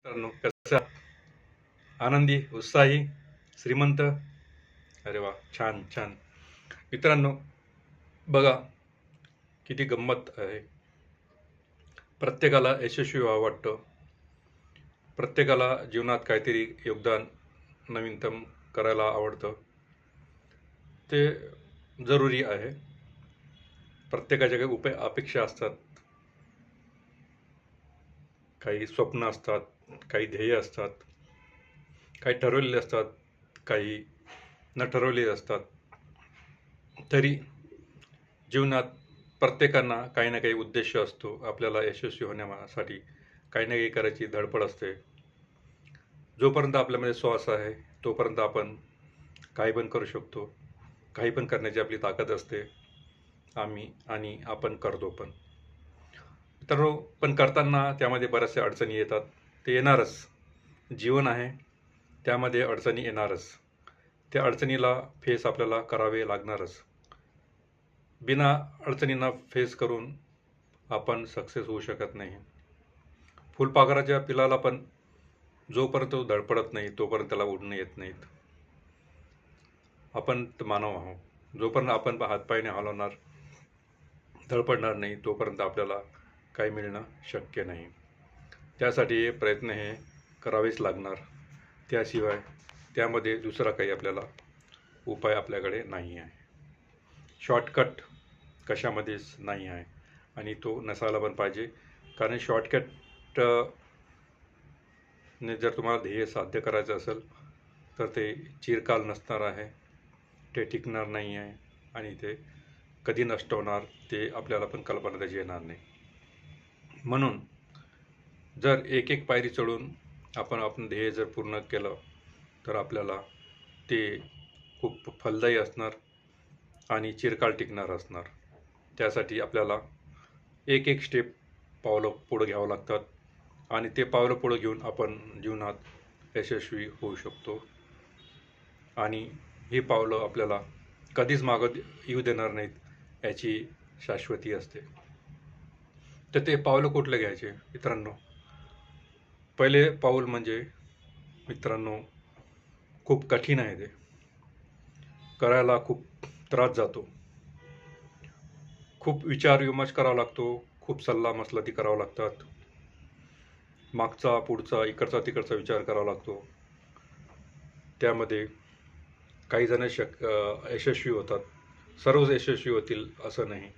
मित्रांनो, कसा आनंदी, उत्साही, श्रीमंत? अरे वा, छान छान. मित्रांनो, बघा किती गंमत आहे. प्रत्येकाला यशस्वी व्हावं वाटतं. प्रत्येकाला जीवनात काहीतरी योगदान नवीनतम करायला आवडतं. ते जरुरी आहे. प्रत्येकाच्या काही अपेक्षा असतात, काही स्वप्न असतात, काही ध्येय असतात, काही ठरवलेले असतात, काही न ठरवलेले असतात. तरी जीवनात प्रत्येकांना काही ना काही उद्देश असतो. आपल्याला यशस्वी होण्यासाठी काही ना काही करायची धडपड असते. जोपर्यंत आपल्यामध्ये श्वास आहे तोपर्यंत आपण काही पण करू शकतो. काही पण करण्याची आपली ताकद असते. आपण करतो पण. तर पण करताना त्यामध्ये बऱ्याचशा अडचणी येतात. ते येणारच. जीवन आहे, त्यामध्ये अडचणी येणारच. त्या अडचणीला फेस आपल्याला करावे लागणारच. बिना अडचणींना फेस करून आपण सक्सेस होऊ शकत नाही. फुलपाखराच्या पिलाला पण जोपर्यंत तो धडपडत नाही तोपर्यंत त्याला उडणं येत नाहीत. आपण मानव आहोत. जोपर्यंत आपण हातपायने हलवणार, धडपडणार नाही तोपर्यंत आपल्याला काही मिळणं शक्य नाही. त्यासाठी प्रयत्न हे करावेच लागणार. त्याशिवाय त्यामध्ये दुसरा काही आपल्याला उपाय आपल्याकडे नाही आहे. शॉर्टकट कशामध्येच नाही आहे आणि तो नसायला पण पाहिजे. कारण शॉर्टकट ने जर तुम्हाला ध्येय साध्य करायचं असेल तर ते चिरकाल नसणार आहे, ते टिकणार नाही आहे आणि ते कधी नष्ट होणार ते आपल्याला पण कल्पना त्याची येणार नाही. म्हणून जर एक एक पायरी चढून आपण ध्येय जर पूर्ण केलं तर आपल्याला ते खूप फलदायी असणार आणि चिरकाल टिकणार असणार. त्यासाठी आपल्याला एक एक स्टेप पावलं पुढं घ्यावं लागतात आणि ते पावलं पुढं घेऊन आपण जीवनात यशस्वी होऊ शकतो. आणि ही पावलं आपल्याला कधीच मागं येऊ देणार नाहीत याची शाश्वती असते. तर ते पावलं कुठले घ्यायचे मित्रांनो? पहिले पाऊल म्हणजे मित्रांनो खूप कठीण आहे. ते करायला खूप त्रास जातो. खूप विचारविमर्श करावा लागतो. खूप सल्लामसलती करावं लागतात. मागचा पुढचा इकडचा तिकडचा विचार करावा लागतो. त्यामध्ये काही जण यशस्वी होतात. सर्वच यशस्वी होतील असं नाही.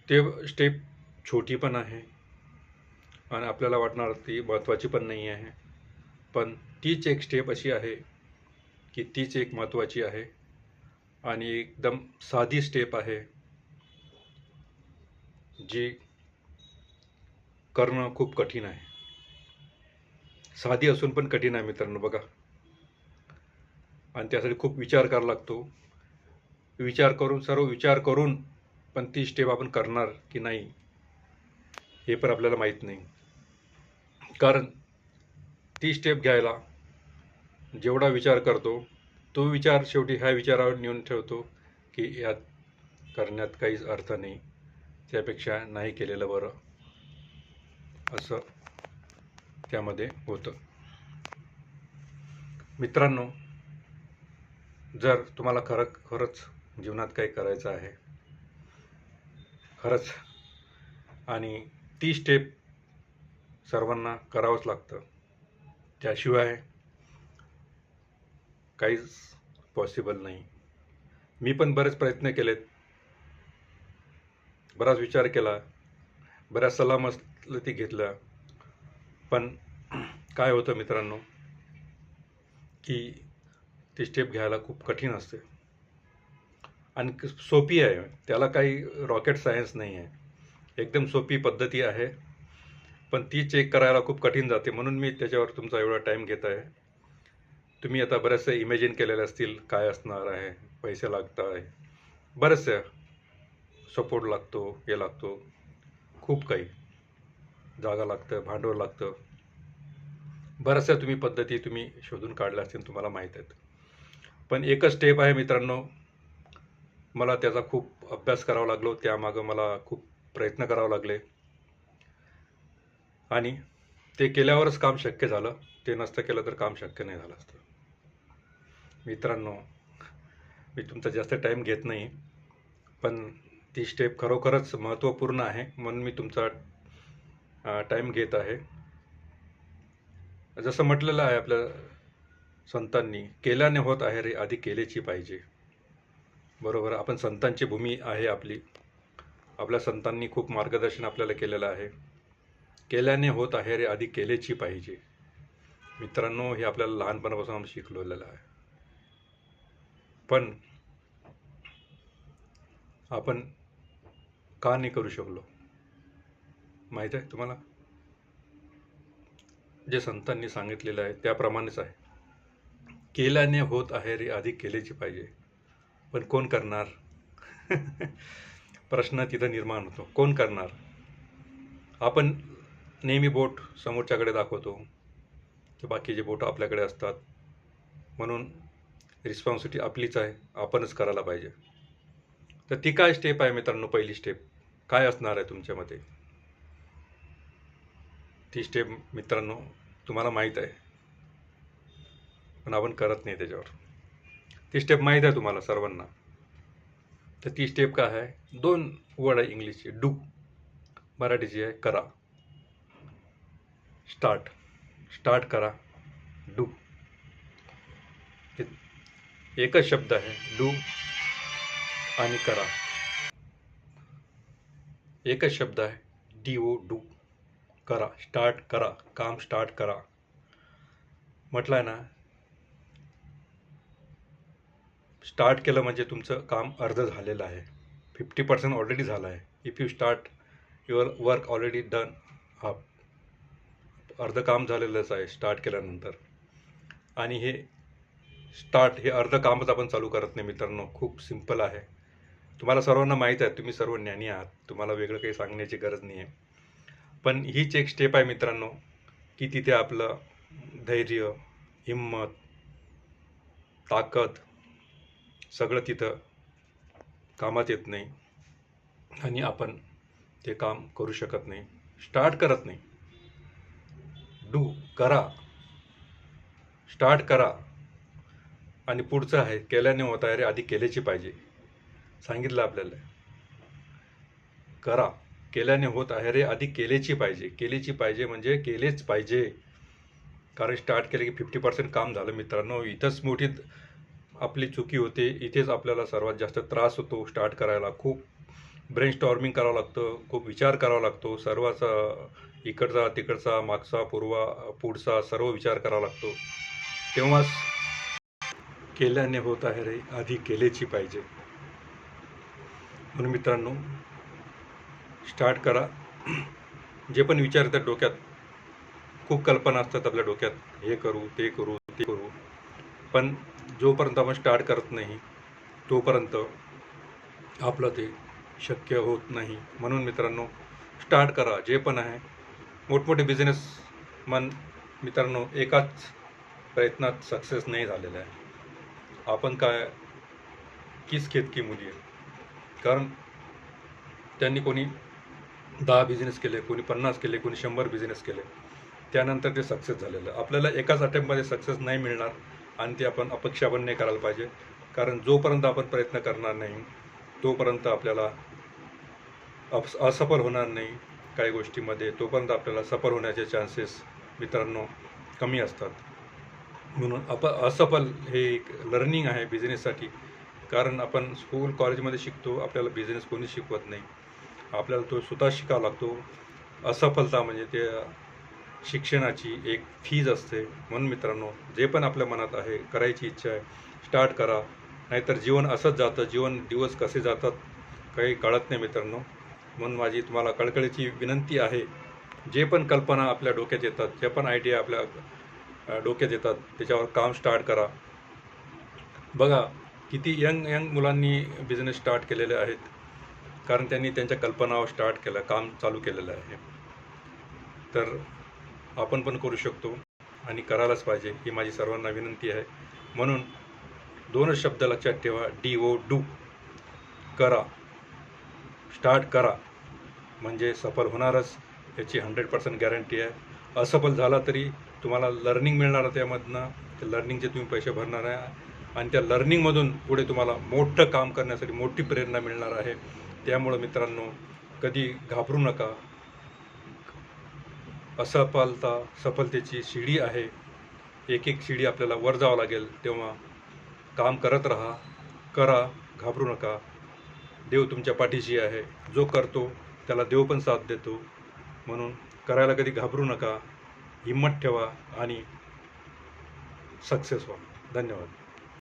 ते स्टेप छोटी पण आहे आणि आपल्याला वाटणार ती महत्त्वाची पण नाही आहे. पण तीच एक स्टेप अशी आहे की तीच एक महत्त्वाची आहे आणि एकदम साधी स्टेप आहे जी करणं खूप कठीण आहे. साधी असून पण कठीण आहे मित्रांनो. बघा, आणि त्यासाठी खूप विचार करावा लागतो. सर्व विचार करून पण ती स्टेप आपण करणार की नाही हे पण आपल्याला माहीत नाही. कारण ती स्टेप घ्यायला जेवढा विचार करतो तो विचार शेवटी ह्या विचारावर नेऊन ठेवतो की यात करण्यात काहीच अर्थ नाही, त्यापेक्षा नाही केलेलं बरं, असं त्यामध्ये होतं. मित्रांनो, जर तुम्हाला खरंच जीवनात काही करायचं आहे खरंच, आणि ती स्टेप सर्वांना करावंच लागतं, त्याशिवाय काहीच पॉसिबल नाही. मी पण बरेच प्रयत्न केलेत, बराच विचार केला, बऱ्याच सल्लामसलती घेतल्या, पण काय होतं मित्रांनो की ती स्टेप घ्यायला खूप कठीण असते आणि सोपी आहे. त्याला काही रॉकेट सायन्स नाही आहे. एकदम सोपी पद्धती आहे, पण ती चेक करायला खूप कठीण जाते. म्हणून मी त्याच्यावर तुमचा एवढा टाईम घेत आहे. तुम्ही आता बरेचसे इमॅजिन केलेले असतील काय असणार आहे, पैसे लागत आहे, बरेचसे सपोर्ट लागतो, हे लागतो, खूप काही जागा लागतं, भांडवल लागतं, बऱ्याचशा पद्धती तुम्ही शोधून काढल्या असतील, तुम्हाला माहीत आहेत. पण एकच स्टेप आहे मित्रांनो, मला त्याचा खूप अभ्यास करावा लागलो, त्यामागं मला खूप प्रयत्न करावे लागले. आणि ते केल्यावरच काम शक्य झालं. ते नसतं केलं तर काम शक्य नाही झालं असतं. मित्रांनो, मी तुमचा जास्त टाईम घेत नाही, पण ती स्टेप खरोखरच महत्त्वपूर्ण आहे, म्हणून मी तुमचा टाईम घेत आहे. जसं म्हटलेलं आहे आपल्या संतांनी, केल्याने होत आहे रे आधी केलेची पाहिजे. बरोबर, आपण संतांची भूमी आहे आपली. आपल्या संतांनी खूप मार्गदर्शन आपल्याला केलेलं आहे. केल्याने होत आहे रे आधी केलेची पाहिजे. मित्रांनो, हे आपल्याला लहानपणापासून आम्ही शिकवलेलं आहे. पण आपण का नाही करू शकलो माहीत आहे तुम्हाला? जे संतांनी सांगितलेलं आहे त्याप्रमाणेच आहे. केल्याने होत आहे रे आधी केलेची पाहिजे. पण कोण करणार? प्रश्न तिथं निर्माण होतो, कोण करणार? आपण नेहमी बोट समोरच्याकडे दाखवतो, की बाकीचे बोट आपल्याकडे असतात. म्हणून रिस्पॉन्सिबिलिटी आपलीच आहे, आपणच करायला पाहिजे. तर ती काय स्टेप आहे मित्रांनो? पहिली स्टेप काय असणार आहे तुमच्यामध्ये? ती स्टेप मित्रांनो तुम्हाला माहीत आहे, पण आपण करत नाही त्याच्यावर. ती स्टेप माहीत आहे तुम्हाला सर्वांना. तर ती स्टेप काय आहे? 2 वर्ड आहे इंग्लिशचे, डू. मराठीची आहे करा. स्टार्ट करा, डू. एकच शब्द आहे, डू आणि करा. एकच शब्द आहे, DO, डू. करा, स्टार्ट करा, काम स्टार्ट करा. म्हटलं आहे ना, स्टार्ट केलं म्हणजे तुमचं काम अर्धं झालेलं आहे. 50% ऑलरेडी झालं आहे. If you start your work already done. अर्धं काम झालेलंच आहे स्टार्ट केल्यानंतर. आणि हे अर्धं कामच आपण चालू करत नाही मित्रांनो. खूप सिंपल आहे. तुम्हाला सर्वांना माहीत आहे, तुम्ही सर्व ज्ञानी आहात, तुम्हाला वेगळं काही सांगण्याची गरज नाही आहे. पण हीच एक स्टेप आहे मित्रांनो, की तिथे आपलं धैर्य, हिंमत, ताकद सगळं तिथं कामात येत नाही आणि आपण ते काम करू शकत नाही, स्टार्ट करत नाही. डू, करा, स्टार्ट करा. आणि पुढचं आहे, केल्याने होत आहे रे आधी केलेची पाहिजे. सांगितलं आपल्याला, करा, केल्याने होत आहे रे आधी केलेची पाहिजे. केलेची पाहिजे म्हणजे केलेच पाहिजे. कारण स्टार्ट केले की 50% काम झालं मित्रांनो. इथंच मोठी आपली चुकी होते. इथेच आपल्याला सर्वात जास्त त्रास होतो. स्टार्ट करायला खूप ब्रेनस्टॉर्मिंग करावं लागतं, खूप विचार करावा लागतो. सर्वाचा इकडचा तिकडचा, मागचा पुढचा सर्व विचार करावा लागतो. तेव्हाच केल्याने होत आहे रे आधी केलेची पाहिजे. म्हणून मित्रांनो, स्टार्ट करा. जे पण विचार येतात डोक्यात, खूप कल्पना असतात आपल्या डोक्यात, हे करू, ते करू, ते करू. पण जोपर्यंत आपण स्टार्ट करत नाही तोपर्यंत आपलं ते शक्य होत नाही. म्हणून मित्रांनो, स्टार्ट करा. जे पण आहे, मोठमोठे बिझनेसमन मित्रांनो एकाच प्रयत्नात सक्सेस नाही झालेला आहे. आपण काय किस खेत की मुली आहे. कारण त्यांनी कोणी 10 बिझनेस केले, कोणी 50 केले, कोणी 100 बिझनेस केले, त्यानंतर ते सक्सेस झालेलं. आपल्याला एकाच अटेम्प्टमध्ये सक्सेस नाही मिळणार आणि ते आपण अपेक्षा पण नाही करायला पाहिजे. कारण जोपर्यंत आपण प्रयत्न करणार नाही तोपर्यंत आपल्याला असफल होणार नाही काही गोष्टीमध्ये. तोपर्यंत आपल्याला सफल होण्याचे चान्सेस मित्रांनो कमी असतात. म्हणून असफल हे एक लर्निंग आहे बिझनेससाठी. कारण आपण स्कूल कॉलेजमध्ये शिकतो, आपल्याला बिझनेस कोणी शिकवत नाही, आपल्याला तो स्वतः शिकावा लागतो. असफलता म्हणजे ते शिक्षणाची एक फीज असते. म्हणून मित्रांनो, जे पण आपल्या मनात आहे, करायची इच्छा आहे, स्टार्ट करा. नाहीतर जीवन असंच जातं. दिवस कसे जातात काही कळत नाही मित्रांनो. म्हणून माझी तुम्हाला कळकळीची विनंती आहे, जे पण कल्पना आपल्या डोक्यात येतात, जे पण आयडिया आपल्या डोक्यात येतात, त्याच्यावर काम स्टार्ट करा. बघा किती यंग मुलांनी बिझनेस स्टार्ट केलेले आहेत, कारण त्यांनी त्यांच्या कल्पनावर स्टार्ट केलं, काम चालू केलेलं आहे. तर आपण पण करू शकतो आणि करायलाच पाहिजे, ही माझी सर्वांना विनंती आहे. म्हणून 2च शब्द लक्षात ठेवा, DO, डू. करा, स्टार्ट करा, म्हणजे सफल होणारच याची 100% गॅरंटी आहे. असफल झाला तरी तुम्हाला लर्निंग मिळणार आहे त्यामधनं. त्या लर्निंगचे तुम्ही पैसे भरणार आहे आणि त्या लर्निंगमधून पुढे तुम्हाला मोठं काम करण्यासाठी मोठी प्रेरणा मिळणार आहे. त्यामुळं मित्रांनो, कधी घाबरू नका. असफलता सफलतेची शिडी आहे. एक एक शिडी आपल्याला वर जावं लागेल. तेव्हा काम करत राहा, करा, घाबरू नका. देव तुमच्या पाठीशी आहे. जो करतो त्याला देव पण साथ देतो. म्हणून करायला कधी घाबरू नका, हिम्मत ठेवा आणि सक्सेस व्हा. धन्यवाद.